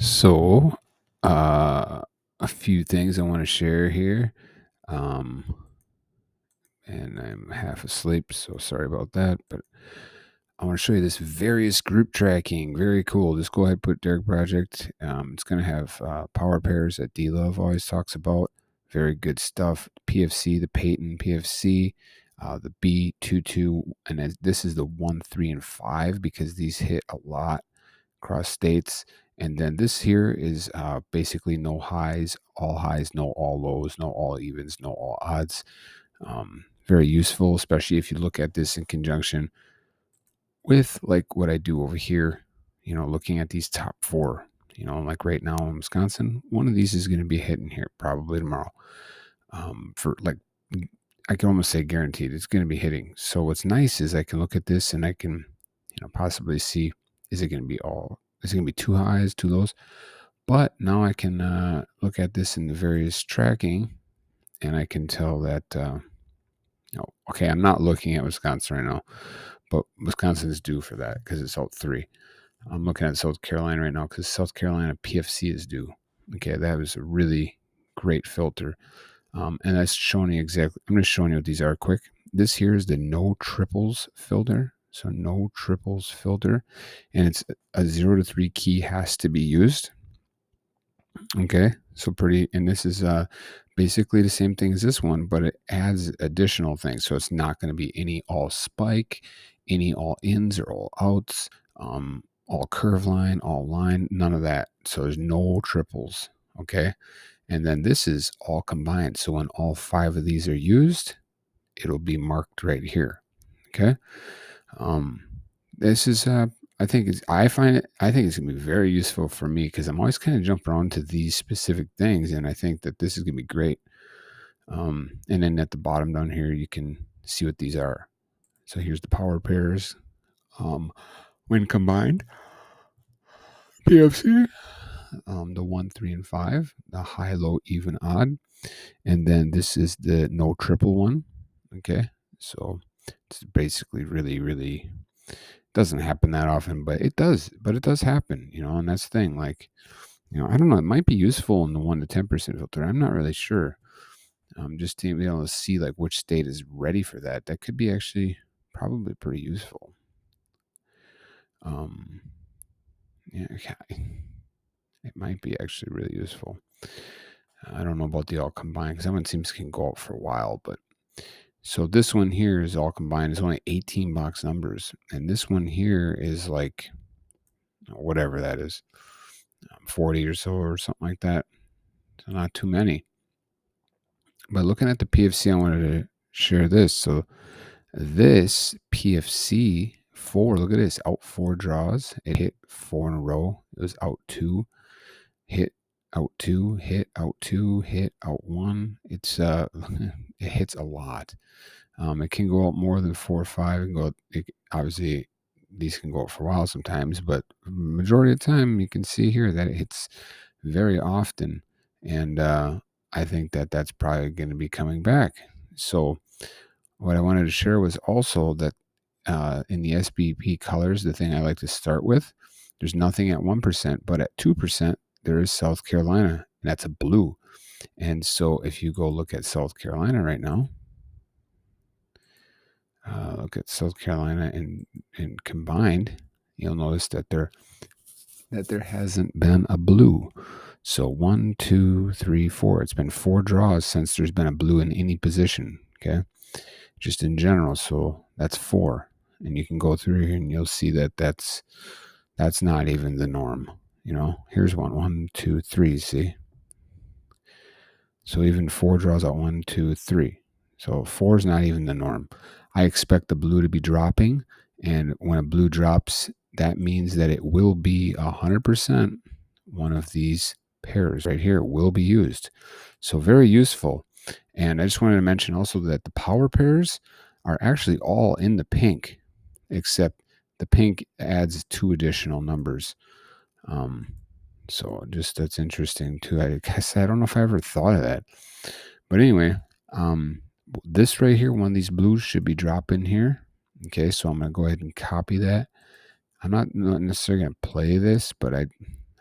So, uh, a few things I want to share here. Um, and I'm half asleep, so sorry about that. But I want to show you this various group tracking. Very cool. Just go ahead, put Derek Project. It's going to have power pairs that D Love always talks about. Very good stuff. PFC, the Peyton PFC, the B22, and this is the 1, 3, and 5 because these hit a lot across states. And then this here is basically no highs, no all lows, no all evens, no all odds. Very useful, especially if you look at this in conjunction with like what I do over here, looking at these top four, like right now in Wisconsin, one of these is going to be hitting here probably tomorrow. For like, I can almost say guaranteed it's going to be hitting. So what's nice is I can look at this and I can, possibly see, is it going to be two highs, two lows? But now I can look at this in the various tracking and I can tell that, okay, I'm not looking at Wisconsin right now, but Wisconsin is due for that because it's out 3. I'm looking at South Carolina right now because South Carolina PFC is due. Okay, that was a really great filter. And that's showing you exactly, I'm just showing you what these are quick. This here is the no triples filter. So no triples filter. And it's a 0 to 3 key has to be used. Okay, so and this is basically the same thing as this one, but it adds additional things. So it's not going to be any all spike, any all ins or all outs, all curve line, all line, none of that. So there's no triples. Okay, and then this is all combined. So when all 5 of these are used, it'll be marked right here. Okay, this is I think it's gonna be very useful for me because I'm always kind of jumping around to these specific things, and I think that this is gonna be great. And then at the bottom down here, you can see what these are. So here's the power pairs. When combined, PFC, the 1, 3, and 5, the high, low, even, odd, and then this is the no triple one. Okay, so it's basically really, really doesn't happen that often, but it does. But it does happen, and that's the thing. Like, I don't know. It might be useful in the 1 to 10% filter. I'm not really sure. Just to be able to see like which state is ready for that. That could be actually probably pretty useful. Yeah, it might be actually really useful. I don't know about the all combined because that one seems can go out for a while, but so this one here is all combined. It's only 18 box numbers, and this one here is like whatever that is, 40 or so or something like that. So not too many. But looking at the PFC, I wanted to share this. So this PFC 4, look at this, out 4 draws. It hit 4 in a row. It was out 2, hit out 2, hit out 2, hit out 1. It's it hits a lot. It can go out more than 4 or 5. Obviously these can go out for a while sometimes, but majority of the time you can see here that it hits very often, and I think that that's probably going to be coming back. So what I wanted to share was also that in the SBP colors, the thing I like to start with, there's nothing at 1%, but at 2%, there is South Carolina, and that's a blue. And so if you go look at South Carolina right now, look at South Carolina and combined, you'll notice that there hasn't been a blue. So 1, 2, 3, 4. It's been 4 draws since there's been a blue in any position. Okay, just in general. So that's 4, and you can go through here and you'll see that that's not even the norm. Here's 1, 2, 3. See, so even 4 draws out 1, 2, 3. So 4 is not even the norm. I expect the blue to be dropping, and when a blue drops, that means that it will be 100% one of these pairs right here will be used. So very useful. And I just wanted to mention also that the power pairs are actually all in the pink, except the pink adds 2 additional numbers. So just that's interesting too. I guess I don't know if I ever thought of that. But anyway, this right here, one of these blues should be dropping here. Okay, so I'm going to go ahead and copy that. I'm not necessarily going to play this, but I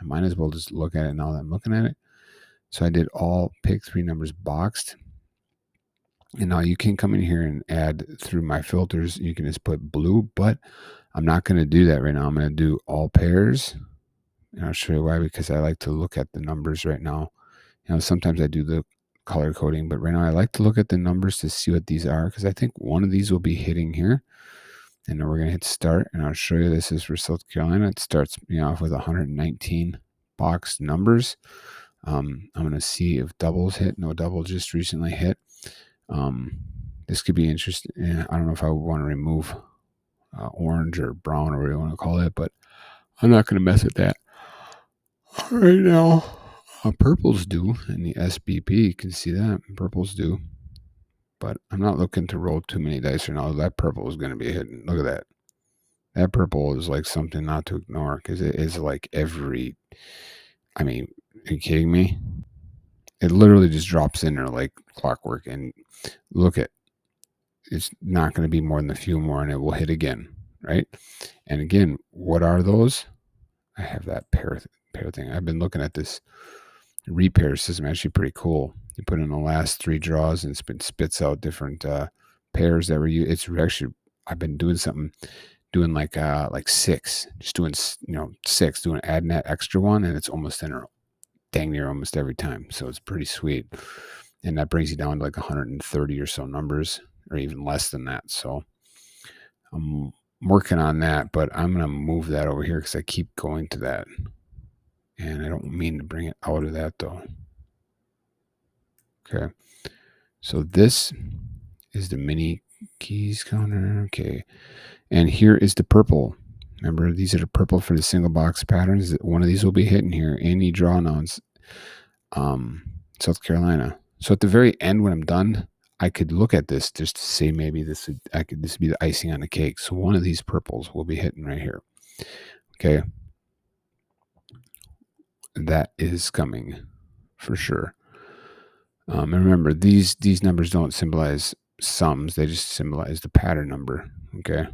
might as well just look at it now that I'm looking at it. So I did all pick 3 numbers boxed. And now you can come in here and add through my filters. You can just put blue, but I'm not going to do that right now. I'm going to do all pairs. And I'll show you why, because I like to look at the numbers right now. Sometimes I do the color coding, but right now I like to look at the numbers to see what these are, because I think one of these will be hitting here. And then we're going to hit start, and I'll show you this is for South Carolina. It starts me off with 119 boxed numbers. I'm going to see if doubles hit. No double just recently hit. This could be interesting. I don't know if I would want to remove orange or brown or whatever you want to call it, but I'm not going to mess with that right now. Purples do in the SBP. You can see that. Purples do. But I'm not looking to roll too many dice right now. That purple is going to be hitting. Look at that. That purple is like something not to ignore, because it is like every... I mean, are you kidding me? It literally just drops in there like clockwork. And look at... It's not going to be more than a few more, and it will hit again, right? And again, what are those? I have that pair thing. I've been looking at this repair system. Actually pretty cool. You put in the last 3 draws and it spits out different pairs that were used. It's actually... I've been doing something, doing like 6, just doing 6, adding that extra one, and it's almost in dang near almost every time. So it's pretty sweet, and that brings you down to like 130 or so numbers, or even less than that. So I'm working on that, but I'm going to move that over here because I keep going to that. And I don't mean to bring it out of that though. Okay. So this is the mini keys counter. Okay. And here is the purple. Remember, these are the purple for the single box patterns. One of these will be hitting here. Any draw nouns. South Carolina. So at the very end, when I'm done, I could look at this just to say maybe this would be the icing on the cake. So one of these purples will be hitting right here. Okay. That is coming for sure. And remember, these numbers don't symbolize sums. They just symbolize the pattern number. Okay.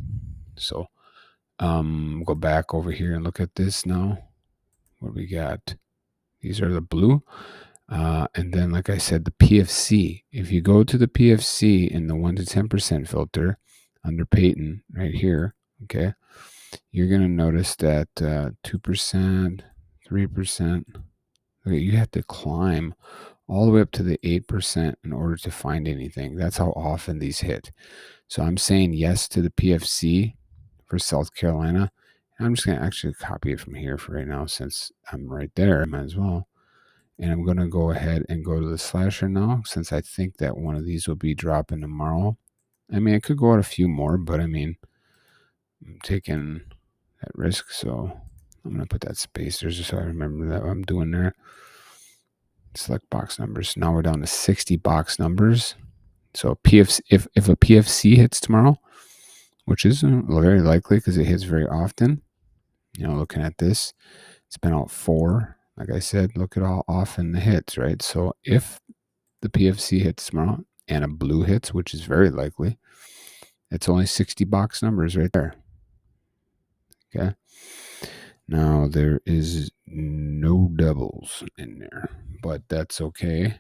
So go back over here and look at this now. What we got? These are the blue. And then, like I said, the PFC. If you go to the PFC in the 1 to 10% filter under Peyton right here, okay, you're going to notice that 2%, 3%, okay, you have to climb all the way up to the 8% in order to find anything. That's how often these hit. So I'm saying yes to the PFC for South Carolina. I'm just going to actually copy it from here for right now, since I'm right there. I might as well. And I'm going to go ahead and go to the slasher now, since I think that one of these will be dropping tomorrow. I mean, I could go out a few more, but I mean, I'm taking that risk. So I'm going to put that space there just so I remember that what I'm doing there. Select box numbers. Now we're down to 60 box numbers. So PFC, if a PFC hits tomorrow, which is very likely because it hits very often, looking at this, it's been out 4. Like I said, look at how often the hits, right? So if the PFC hits tomorrow and a blue hits, which is very likely, it's only 60 box numbers right there. Okay. Now there is no doubles in there, but that's okay.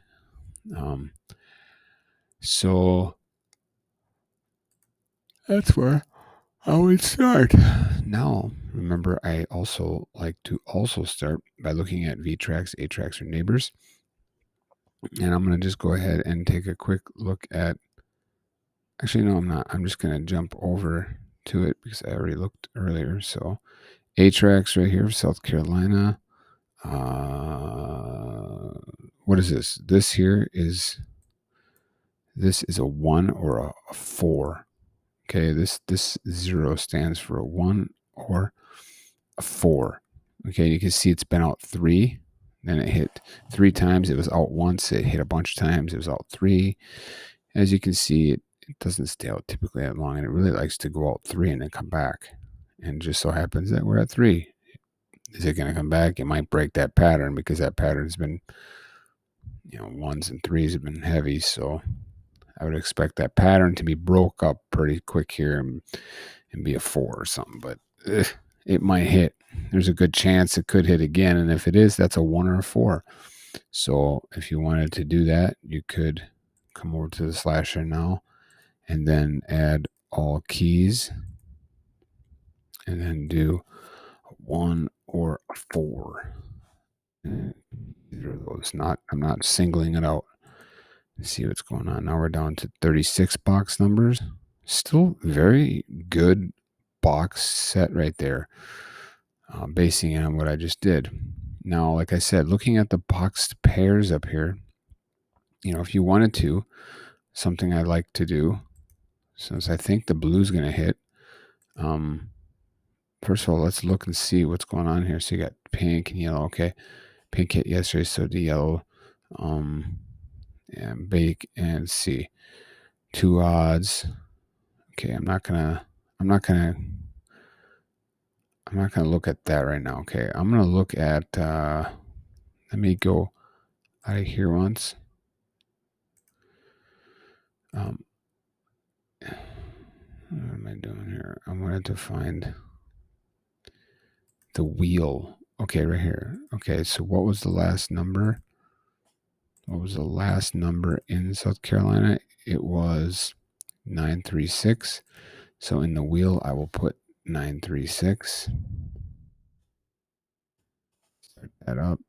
So that's where I would start. Now, remember, I also like to start by looking at V-tracks, A-tracks, or neighbors. And I'm going to just go ahead and take a quick look at... Actually, no, I'm not. I'm just going to jump over to it because I already looked earlier. So A-tracks right here, South Carolina. What is this? This here is... This is a 1 or a 4. Okay, this 0 stands for a 1 or a 4. Okay, you can see it's been out 3. Then it hit 3 times. It was out once. It hit a bunch of times. It was out 3. As you can see, it doesn't stay out typically that long, and it really likes to go out 3 and then come back. And just so happens that we're at 3. Is it going to come back? It might break that pattern because that pattern has been, 1s and 3s have been heavy. So I would expect that pattern to be broke up pretty quick here and be a 4 or something. But it might hit. There's a good chance it could hit again. And if it is, that's a 1 or a 4. So if you wanted to do that, you could come over to the slasher now and then add all keys and then do a 1 or a 4. Either of those. I'm not singling it out. See what's going on. Now we're down to 36 box numbers. Still very good box set right there. Basing it on what I just did. Now, like I said, looking at the boxed pairs up here, if you wanted to, something I like to do, since I think the blue's going to hit, first of all, let's look and see what's going on here. So you got pink and yellow. Okay. Pink hit yesterday, so the yellow, and bake and see. 2 odds. Okay, I'm not gonna look at that right now. Okay, I'm gonna look at. Let me go out of here once. What am I doing here? I wanted to find the wheel. Okay, right here. Okay, so what was the last number? What was the last number in South Carolina? It was 936. So in the wheel, I will put 936. Start that up.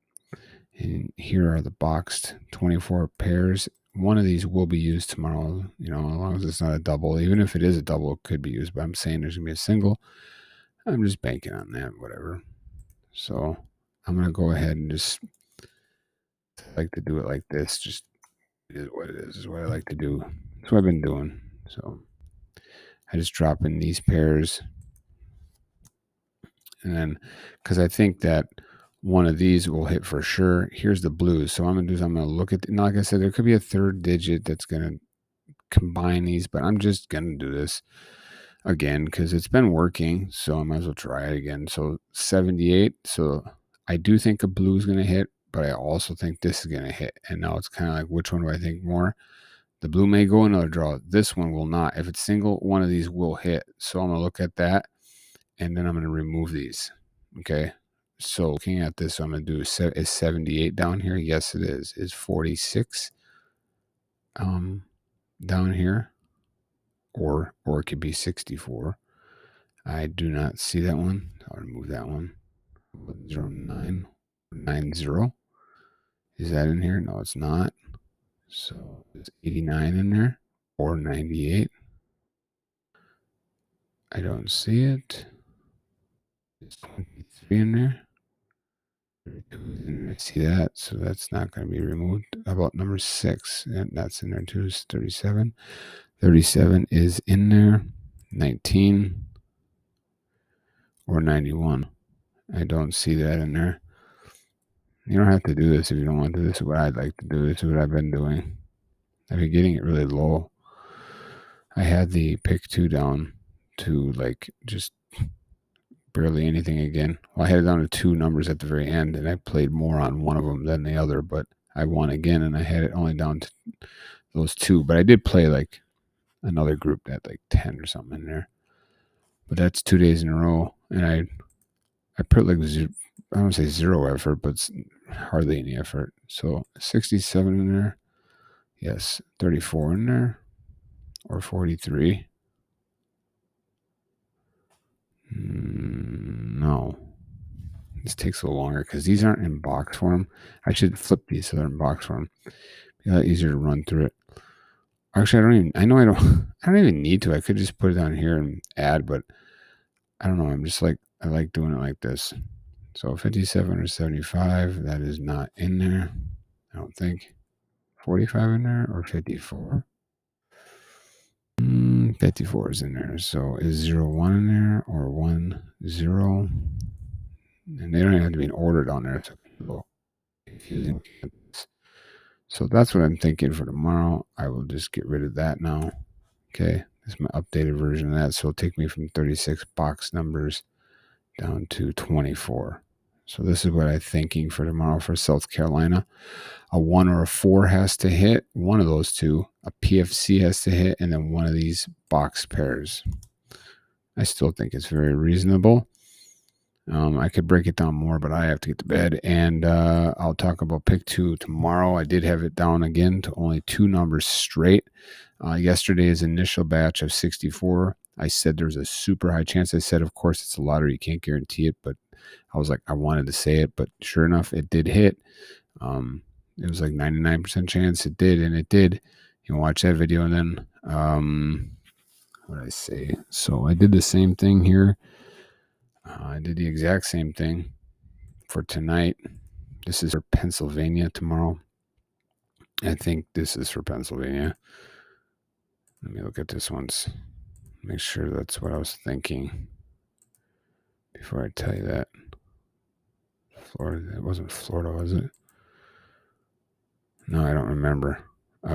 And here are the boxed 24 pairs. One of these will be used tomorrow, as long as it's not a double. Even if it is a double, it could be used. But I'm saying there's going to be a single. I'm just banking on that, whatever. So I'm going to go ahead and just like to do it like this. Just it is what it is what I like to do. That's what I've been doing. So I just drop in these pairs. And then, because I think that one of these will hit for sure. Here's the blues. So I'm going to look at, like I said, there could be a third digit that's going to combine these, but I'm just going to do this again because it's been working. So I might as well try it again. So 78. So I do think a blue is going to hit, but I also think this is going to hit. And now it's kind of like, which one do I think more? The blue may go another draw. This one will not. If it's single, one of these will hit. So I'm going to look at that. And then I'm going to remove these. Okay. So looking at this, I'm going to do is 78 down here. Yes, it is. Is 46 down here, or it could be 64. I do not see that one. I'll remove that one. 09 90. Is that in here? No, it's not. So is 89 in there or 98? I don't see it. Is 23 in there? I see that, so that's not going to be removed. How about number 6? And that's in there too. Is 37. 37 is in there. 19 or 91. I don't see that in there. You don't have to do this if you don't want to. This is what I'd like to do. This is what I've been doing. I've been getting it really low. I had the pick 2 down to like just barely anything again. Well, I had it down to 2 numbers at the very end, and I played more on one of them than the other, but I won again, and I had it only down to those 2. But I did play like another group that like 10 or something in there. But that's 2 days in a row, and I put like I don't say zero effort, but hardly any effort. So 67 in there. Yes, 34 in there, or 43. No. This takes a little longer because these aren't in box form. I should flip these so they're in box form. Be a lot easier to run through it. Actually, I don't even need to. I could just put it down here and add, but I don't know. I'm just like, I like doing it like this. So 57 or 75, that is not in there. I don't think. 45 in there or 54? 54 is in there. So is 01 in there or 10? And they don't even have to be ordered on there. So it's a little confusing. So that's what I'm thinking for tomorrow. I will just get rid of that now. Okay. This is my updated version of that. So it'll take me from 36 box numbers down to 24. So this is what I'm thinking for tomorrow for South Carolina. A 1 or a 4 has to hit. One of those two. A PFC has to hit. And then one of these box pairs. I still think it's very reasonable. I could break it down more, but I have to get to bed. And I'll talk about pick two tomorrow. I did have it down again to only two numbers straight. Yesterday's initial batch of 64, I said there's a super high chance. I said, of course, it's a lottery. You can't guarantee it, but I was like, I wanted to say it, but sure enough, it did hit. It was like 99% chance it did, and it did. You can watch that video, and then what did I say? So I did the same thing here. I did the exact same thing for tonight. This is for Pennsylvania tomorrow. I think this is for Pennsylvania. Let me look at this once. Make sure that's what I was thinking before I tell you that. Florida. It wasn't Florida, was it? No, I don't remember. You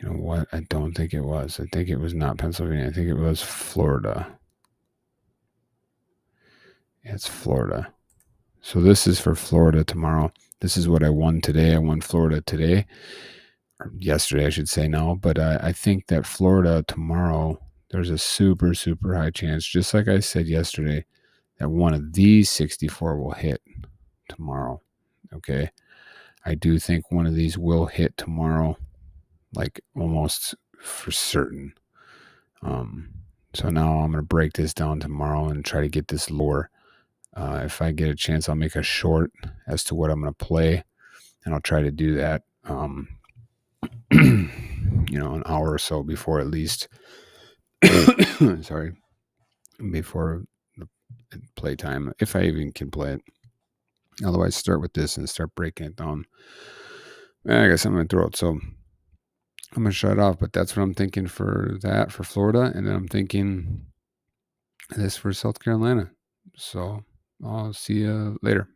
know what? I don't think it was. I think it was not Pennsylvania. I think it was Florida. Yeah, it's Florida. So this is for Florida tomorrow. This is what I won today. I won Florida today. Or yesterday, I should say now. But I think that Florida tomorrow, there's a super, super high chance, just like I said yesterday, that one of these 64 will hit tomorrow. Okay. I do think one of these will hit tomorrow, like almost for certain. So now I'm going to break this down tomorrow and try to get this lower. If I get a chance, I'll make a short as to what I'm going to play, and I'll try to do that, an hour or so before at least, sorry, before the playtime, if I even can play it. Otherwise, start with this and start breaking it down. I got something in my throat, so I'm going to shut it off, but that's what I'm thinking for that, for Florida, and then I'm thinking this for South Carolina. So I'll see you later.